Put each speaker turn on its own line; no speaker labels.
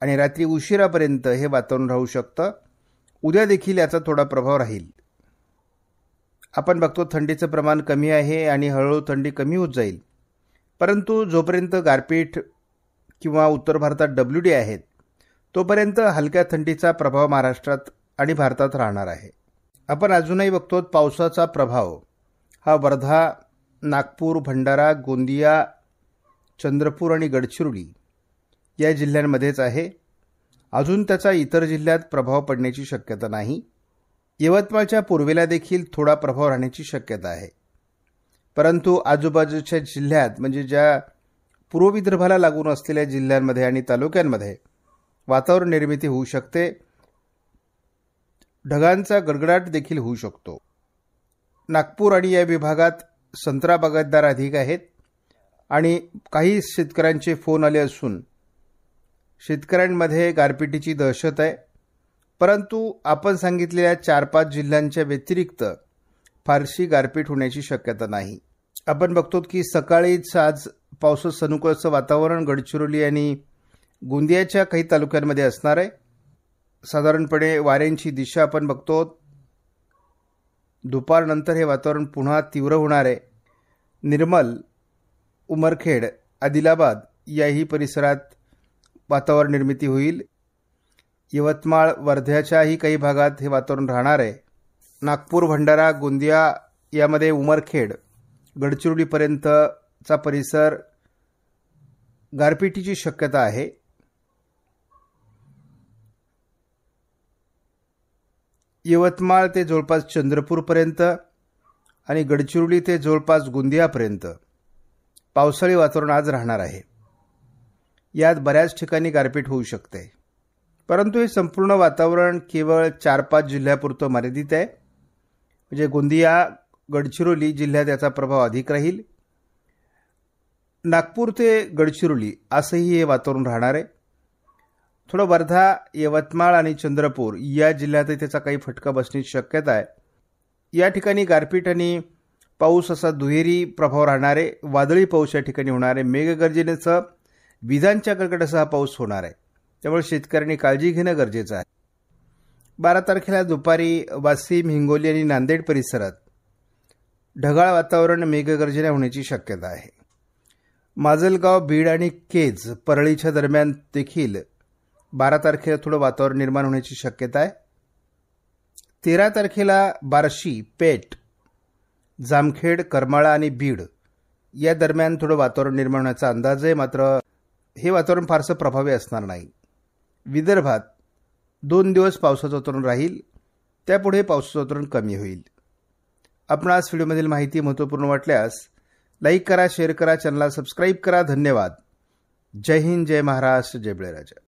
आणि रात्री उशिरापर्यंत हे वातावरण राहू शकतं. उद्या देखील याचा थोडा प्रभाव राहील. आपण बघतो थंडीचं प्रमाण कमी आहे आणि हळूहळू थंडी कमी होत जाईल. परंतु जोपर्यंत गारपीट किंवा उत्तर भारतात WD आहेत तोपर्यंत हलक्या थंडीचा प्रभाव महाराष्ट्रात आणि भारतात राहणार आहे. आपण अजूनही बघतो पावसाचा प्रभाव हा वर्धा, नागपूर, भंडारा, गोंदिया, चंद्रपूर आणि गडचिरोली या जिल्ह्यांमध्येच आहे. अजून त्याचा इतर जिल्ह्यात प्रभाव पडण्याची शक्यता नाही. यवतमाळच्या पूर्वेला देखील थोडा प्रभाव राहण्याची शक्यता आहे. परंतु आजूबाजूच्या जिल्ह्यात म्हणजे ज्या पूर्व विदर्भाला लागून असलेल्या जिल्ह्यांमध्ये आणि तालुक्यांमध्ये वातावरण निर्मिती होऊ शकते. ढगांचा गडगडाट देखील होऊ शकतो. नागपूर आणि या विभागात संत्रा बागायतदार अधिक आहेत आणि काही शेतकऱ्यांचे फोन आले असून शेतकऱ्यांमध्ये गारपिटीची दहशत आहे. परंतु आपण सांगितलेल्या 4-5 जिल्ह्यांच्या व्यतिरिक्त फारशी गारपीट होण्याची शक्यता नाही. आपण बघतो की सकाळीच आज पावसाचं अनुकूल वातावरण गडचिरोली आणि गोंदियाच्या काही तालुक्यांमध्ये असणार आहे. साधारणपणे वाऱ्यांची दिशा आपण बघतो दुपारनंतर हे वातावरण पुन्हा तीव्र होणार आहे. निर्मल, उमरखेड, आदिलाबाद याही परिसरात वातावरण निर्मिती होईल. यवतमाळ, वर्ध्याच्याही काही भागात हे वातावरण राहणार आहे. नागपूर, भंडारा, गोंदिया यामध्ये उमरखेड, गडचिरोलीपर्यंतचा परिसर गारपिटीची शक्यता आहे. यवतमाळ ते जवळपास चंद्रपूरपर्यंत आणि गडचिरोली ते जवळपास गोंदियापर्यंत पावसाळी वातावरण आज राहणार आहे. यात बऱ्याच ठिकाणी गारपीट होऊ शकते. परंतु हे संपूर्ण वातावरण केवळ 4-5 जिल्ह्यापुरतं मर्यादित आहे. म्हणजे गोंदिया, गडचिरोली जिल्ह्यात याचा प्रभाव अधिक राहील. नागपूर ते गडचिरोली असंही हे वातावरण राहणार आहे. थोडं वर्धा, यवतमाळ आणि चंद्रपूर या जिल्ह्यातही त्याचा काही फटका बसण्याची शक्यता आहे. या ठिकाणी गारपीट आणि पाऊस असा दुहेरी प्रभाव राहणार आहे. वादळी पाऊस या ठिकाणी होणार आहे. मेघगर्जनेसह विजांच्या कडकडाटासह हा पाऊस होणार आहे. त्यामुळे शेतकऱ्यांनी काळजी घेणं गरजेचं आहे. 12 तारखेला दुपारी वाशिम, हिंगोली आणि नांदेड परिसरात ढगाळ वातावरण, मेघगर्जना होण्याची शक्यता आहे. माजलगाव, बीड आणि केज, परळीच्या दरम्यान देखील 12 तारखेला थोडं वातावरण निर्माण होण्याची शक्यता आहे. 13 तारखेला बार्शी, पेठ, जामखेड, करमाळा आणि बीड या दरम्यान थोडं वातावरण निर्माण होण्याचा अंदाज आहे. मात्र हे वातावरण फारसं प्रभावी असणार नाही. विदर्भात 2 दिवस पावसाचं वातावरण राहील. त्यापुढे पावसाचं वातावरण कमी होईल. आपणास व्हिडिओमधील माहिती महत्त्वपूर्ण वाटल्यास लाईक करा, शेअर करा, चॅनलला सबस्क्राईब करा. धन्यवाद. जय हिंद, जय महाराष्ट्र, जय बळीराजा.